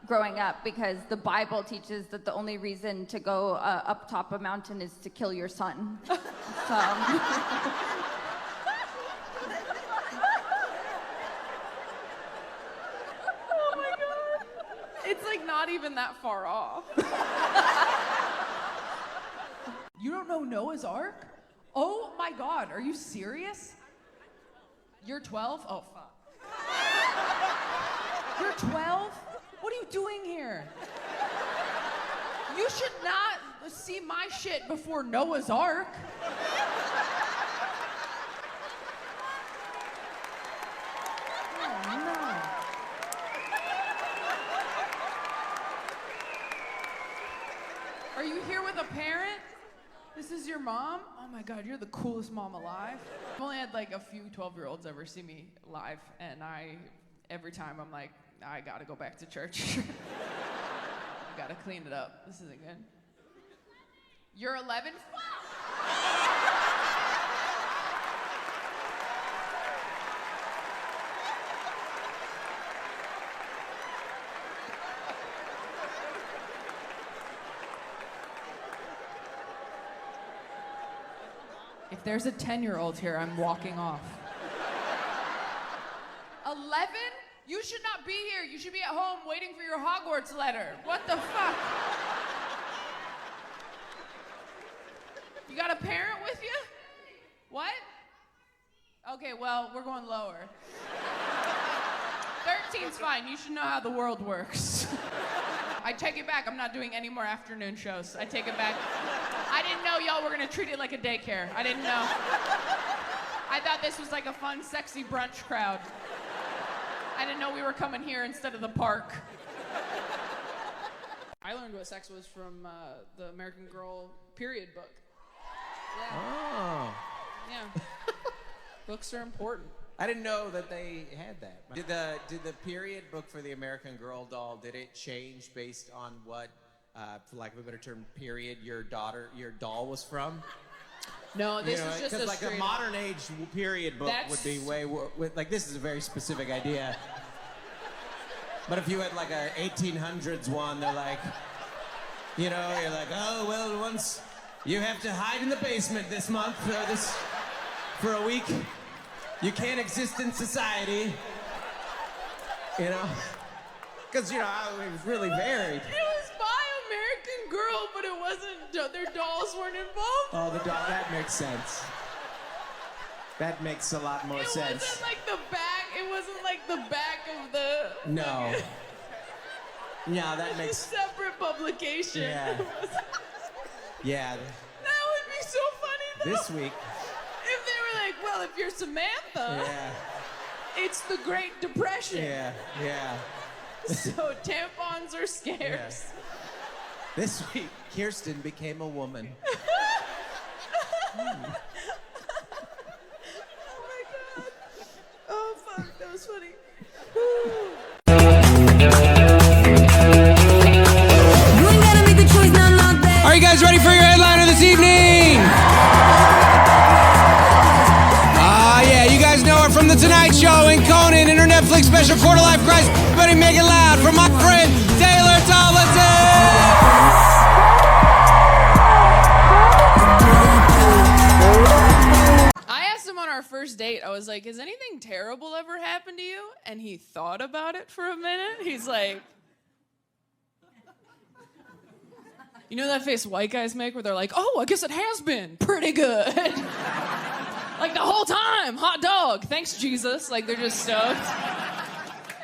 growing up because the Bible teaches that the only reason to go up top a mountain is to kill your son. So. Oh my God. It's not even that far off. You don't know Noah's Ark? Oh my God, are you serious? You're 12? Oh, fuck. You're 12? What are you doing here? You should not see my shit before Noah's Ark. Oh, no. Are you here with a parent? This is your mom? Oh my God, you're the coolest mom alive. I've only had a few 12-year-olds ever see me live, and every time I'm like, I gotta go back to church. I gotta clean it up. This isn't good. You're 11? If there's a 10-year-old here, I'm walking off. 11? You should not be here. You should be at home waiting for your Hogwarts letter. What the fuck? You got a parent with you? What? Okay, well, we're going lower. 13's fine. You should know how the world works. I take it back. I'm not doing any more afternoon shows. I take it back. I didn't know y'all were gonna treat it like a daycare. I didn't know. I thought this was a fun, sexy brunch crowd. I didn't know we were coming here instead of the park. I learned what sex was from the American Girl period book. Yeah. Oh. Yeah. Books are important. I didn't know that they had that. Did the period book for the American Girl doll, did it change based on what, for lack of a better term, period your doll was from? No, this is just because a modern age period book would be way this is a very specific idea. But if you had a 1800s one, they're you're oh well, once you have to hide in the basement this month for a week. You can't exist in society. Because it was really varied. It was by American Girl, but it wasn't. Their dolls weren't involved. Oh, the doll. That makes sense. That makes a lot more sense. It wasn't the back. It wasn't the back of the. No. No, that makes. It's a separate publication. Yeah. Yeah. That would be so funny though. This week. If they were well, if you're Samantha. Yeah. It's the Great Depression. Yeah. Yeah. So tampons are scarce. Yes. This week, Kirsten became a woman. Oh my God. Oh fuck, that was funny. Are you guys ready for your headliner this evening? Yeah, you guys know her from The Tonight Show and Conan in her Netflix special Quarter Life Crisis. Everybody make it loud for my friend Taylor Tomlinson! I asked him on our first date, I was like, has anything terrible ever happened to you? And he thought about it for a minute. He's like, you know that face white guys make where they're like, oh, I guess it has been pretty good. like, the whole time, hot dog. Thanks, Jesus. Like, they're just stoked.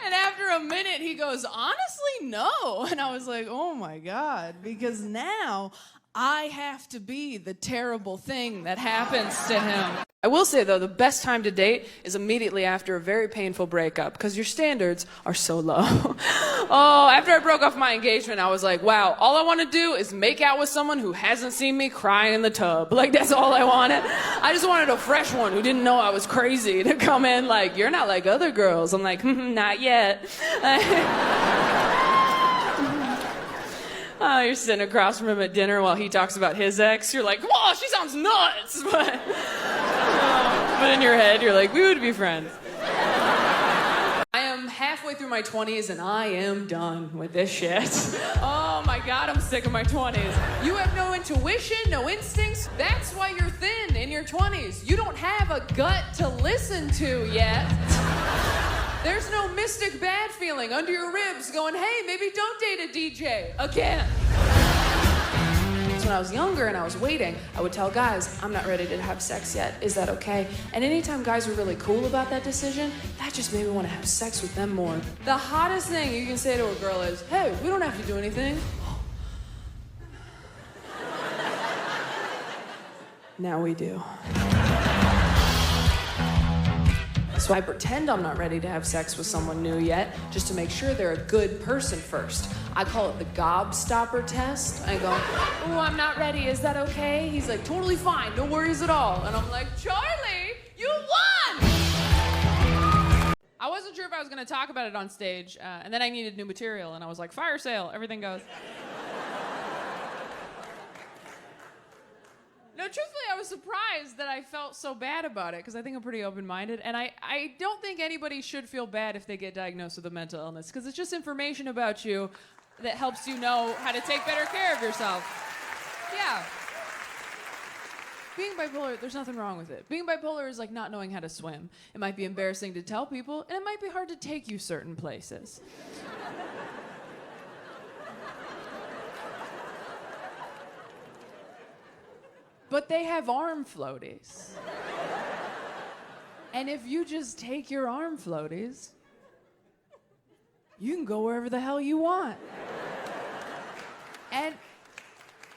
And after a minute, he goes, honestly, no. And I was like, oh my God, because now I have to be the terrible thing that happens to him. I will say, though, the best time to date is immediately after a very painful breakup, because your standards are so low. Oh, after I broke off my engagement, I was like, wow, all I want to do is make out with someone who hasn't seen me crying in the tub. Like, that's all I wanted. I just wanted a fresh one who didn't know I was crazy to come in like, you're not like other girls. I'm like, not yet. Oh, you're sitting across from him at dinner while he talks about his ex. You're like, whoa, she sounds nuts. But in your head, you're like, we would be friends. I am halfway through my 20s and I am done with this shit. Oh my God, I'm sick of my 20s. You have no intuition, no instincts. That's why you're thin in your 20s. You don't have a gut to listen to yet. There's no mystic bad feeling under your ribs going, hey, maybe don't date a DJ again. When I was younger and I was waiting, I would tell guys, I'm not ready to have sex yet. Is that okay? And anytime guys were really cool about that decision, that just made me want to have sex with them more. The hottest thing you can say to a girl is, hey, we don't have to do anything. Now we do. So I pretend I'm not ready to have sex with someone new yet, just to make sure they're a good person first. I call it the gobstopper test. I go, oh, I'm not ready, is that okay? He's like, totally fine, no worries at all. And I'm like, Charlie, you won! I wasn't sure if I was gonna talk about it on stage, and then I needed new material, and I was like, fire sale, everything goes. No, truthfully, I was surprised that I felt so bad about it, because I think I'm pretty open-minded, and I don't think anybody should feel bad if they get diagnosed with a mental illness, because it's just information about you that helps you know how to take better care of yourself. Yeah. Being bipolar, there's nothing wrong with it. Being bipolar is like not knowing how to swim. It might be embarrassing to tell people, and it might be hard to take you certain places. But they have arm floaties. And if you just take your arm floaties, you can go wherever the hell you want. And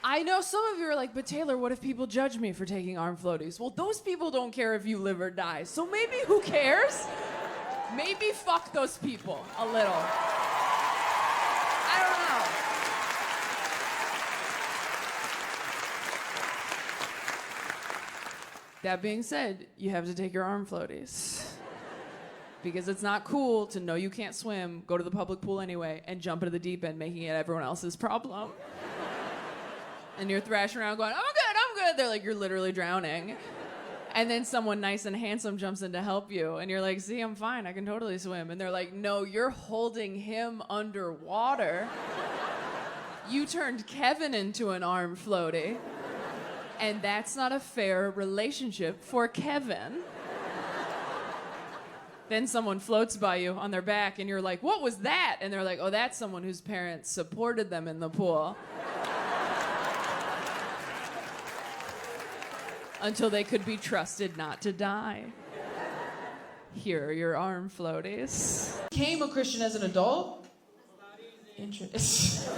I know some of you are like, but Taylor, what if people judge me for taking arm floaties? Well, those people don't care if you live or die. So maybe who cares? Maybe fuck those people a little. I don't know. That being said, you have to take your arm floaties. Because it's not cool to know you can't swim, go to the public pool anyway, and jump into the deep end, making it everyone else's problem. And you're thrashing around going, I'm good. They're like, you're literally drowning. And then someone nice and handsome jumps in to help you, and you're like, see, I'm fine, I can totally swim. And they're like, no, you're holding him underwater. You turned Kevin into an arm floaty. And that's not a fair relationship for Kevin. Then someone floats by you on their back, and you're like, what was that? And they're like, oh, that's someone whose parents supported them in the pool. Until they could be trusted not to die. Here are your arm floaties. Became a Christian as an adult? Interesting.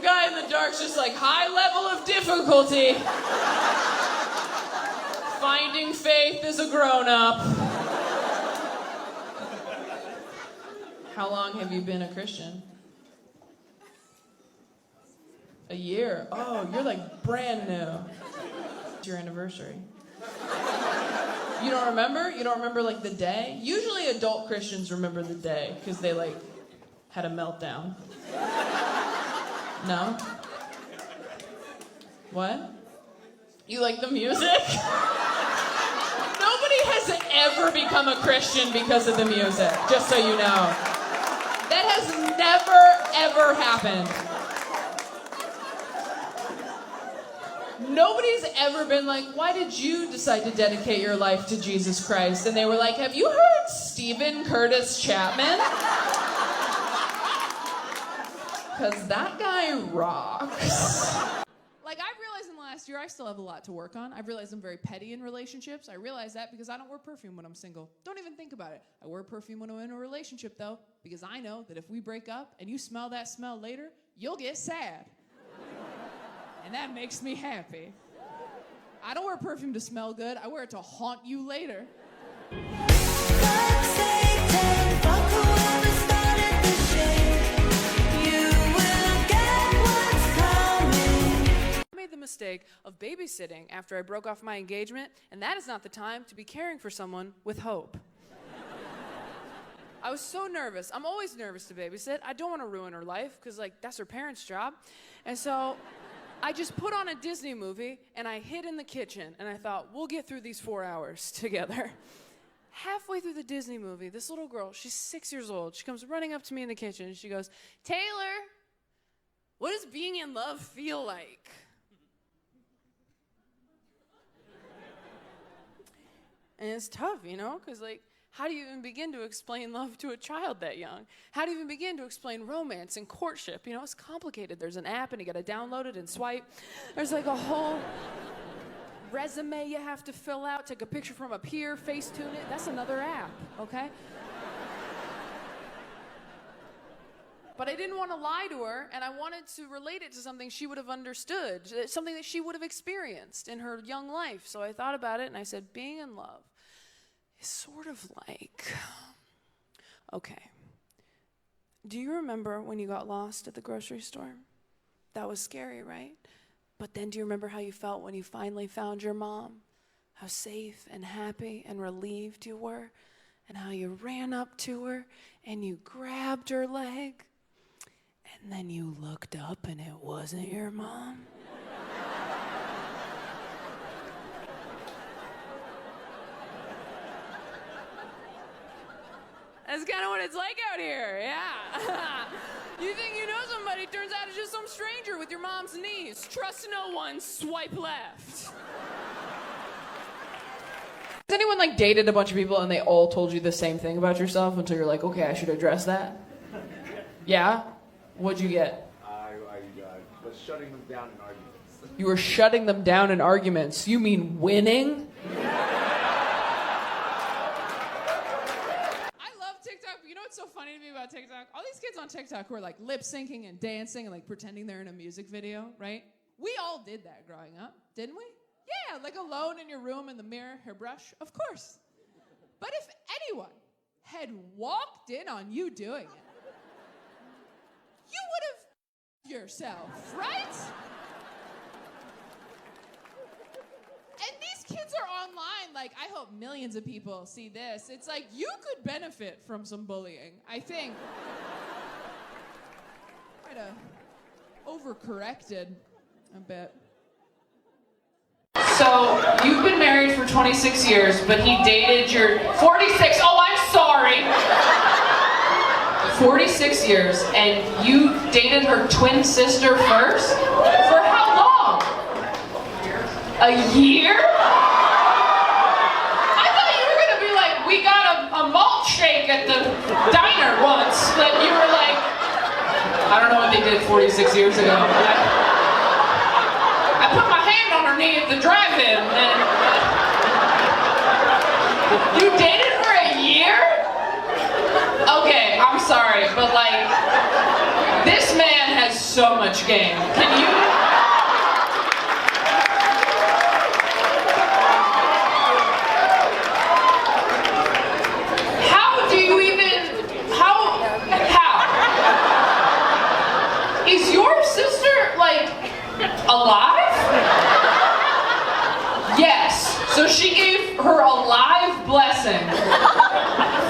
Guy in the dark's just like, high level of difficulty. Finding faith as a grown-up. How long have you been a Christian? A year? Oh, you're like brand new. It's your anniversary. You don't remember? You don't remember like the day? Usually adult Christians remember the day because they like had a meltdown. No? What? You like the music? Nobody has ever become a Christian because of the music, just so you know. That has never, ever happened. Nobody's ever been like, why did you decide to dedicate your life to Jesus Christ? And they were like, have you heard Stephen Curtis Chapman? Because that guy rocks. Like, I've realized in the last year I still have a lot to work on. I've realized I'm very petty in relationships. I realize that because I don't wear perfume when I'm single. Don't even think about it. I wear perfume when I'm in a relationship, though, because I know that if we break up and you smell that smell later, you'll get sad. And that makes me happy. I don't wear perfume to smell good. I wear it to haunt you later. I made the mistake of babysitting after I broke off my engagement, and that is not the time to be caring for someone with hope. I was so nervous. I'm always nervous to babysit. I don't want to ruin her life, because, like, that's her parents' job. And so I just put on a Disney movie, and I hid in the kitchen, and I thought, we'll get through these 4 hours together. Halfway through the Disney movie, this little girl, she's 6 years old, she comes running up to me in the kitchen, and she goes, Taylor, what does being in love feel like? And it's tough, you know, because, like, how do you even begin to explain love to a child that young? How do you even begin to explain romance and courtship? You know, it's complicated. There's an app, and you got to download it and swipe. There's, like, a whole resume you have to fill out, take a picture from up here, Facetune it. That's another app, okay? But I didn't want to lie to her, and I wanted to relate it to something she would have understood, something that she would have experienced in her young life. So I thought about it, and I said, being in love is sort of like, okay, do you remember when you got lost at the grocery store? That was scary, right? But then do you remember how you felt when you finally found your mom? How safe and happy and relieved you were? And how you ran up to her and you grabbed her leg? And then you looked up and it wasn't your mom? That's kind of what it's like out here, yeah. You think you know somebody, turns out it's just some stranger with your mom's niece. Trust no one, swipe left. Has anyone, like, dated a bunch of people and they all told you the same thing about yourself until you're like, okay, I should address that? Yeah? What'd you get? I was shutting them down in arguments. You were shutting them down in arguments. You mean winning? What's so funny to me about TikTok? All these kids on TikTok who are like lip syncing and dancing and like pretending they're in a music video, right? We all did that growing up, didn't we? Yeah, like alone in your room in the mirror, hairbrush, of course. But if anyone had walked in on you doing it, you would have yourself, right? And these kids are online, like, I hope millions of people see this. It's like, you could benefit from some bullying, I think. Might have overcorrected a bit. So, you've been married for 26 years, but he dated your... 46, oh, I'm sorry! 46 years, and you dated her twin sister first? For how long? A year? I thought you were gonna be like, we got a malt shake at the diner once. But you were like, I don't know what they did 46 years ago. I put my hand on her knee at the drive-in, and you dated her a year? Okay, I'm sorry, but like, this man has so much game. Can you? Is your sister, like, alive? Yes. So she gave her a live blessing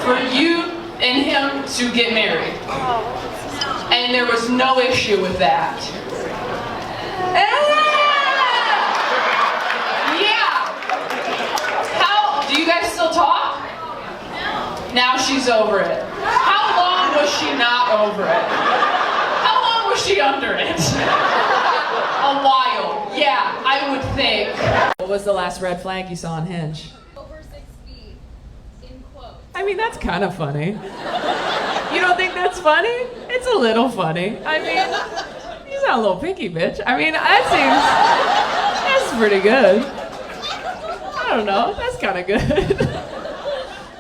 for you and him to get married. And there was no issue with that. Yeah. How, do you guys still talk? No. Now she's over it. How long was she not over it? Was she under it? A while. Yeah, I would think. What was the last red flag you saw on Hinge? Over 6 feet, in quotes. I mean, that's kind of funny. You don't think that's funny? It's a little funny. I mean, you sound a little picky, bitch. I mean, that's pretty good. I don't know. That's kind of good.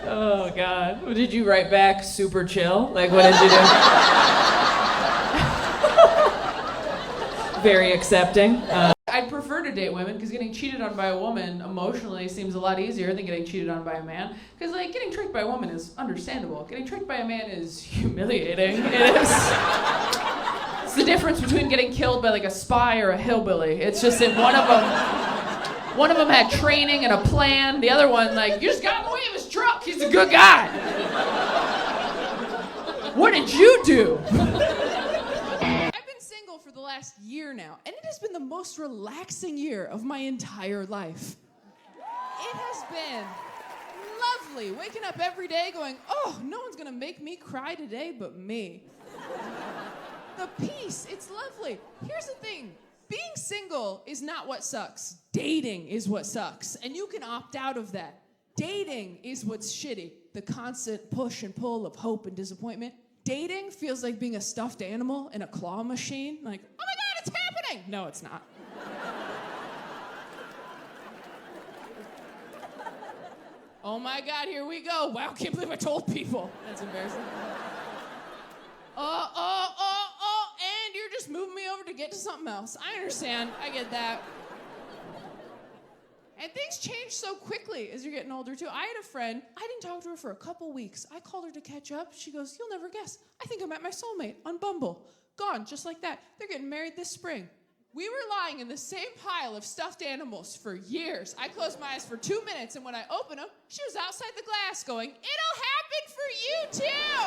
Oh, God. What did you write back? Super chill? Like, what did you do? Very accepting. I'd prefer to date women because getting cheated on by a woman emotionally seems a lot easier than getting cheated on by a man. Because, like, getting tricked by a woman is understandable. Getting tricked by a man is humiliating. It's the difference between getting killed by, like, a spy or a hillbilly. It's just that one of them had training and a plan. The other one, like, you just got in the way of his truck. He's a good guy. What did you do? For the last year now, and it has been the most relaxing year of my entire life. It has been lovely waking up every day going, oh, no one's gonna make me cry today but me. The peace, it's lovely. Here's the thing, being single is not what sucks. Dating is what sucks, and you can opt out of that. Dating is what's shitty, the constant push and pull of hope and disappointment. Dating feels like being a stuffed animal in a claw machine. Like, oh my God, it's happening! No, it's not. Oh my God, here we go. Wow, can't believe I told people. That's embarrassing. And you're just moving me over to get to something else. I understand, I get that. And things change so quickly as you're getting older, too. I had a friend, I didn't talk to her for a couple weeks. I called her to catch up. She goes, you'll never guess. I think I met my soulmate on Bumble. Gone, just like that. They're getting married this spring. We were lying in the same pile of stuffed animals for years. I closed my eyes for 2 minutes, and when I opened them, she was outside the glass going, it'll happen for you, too.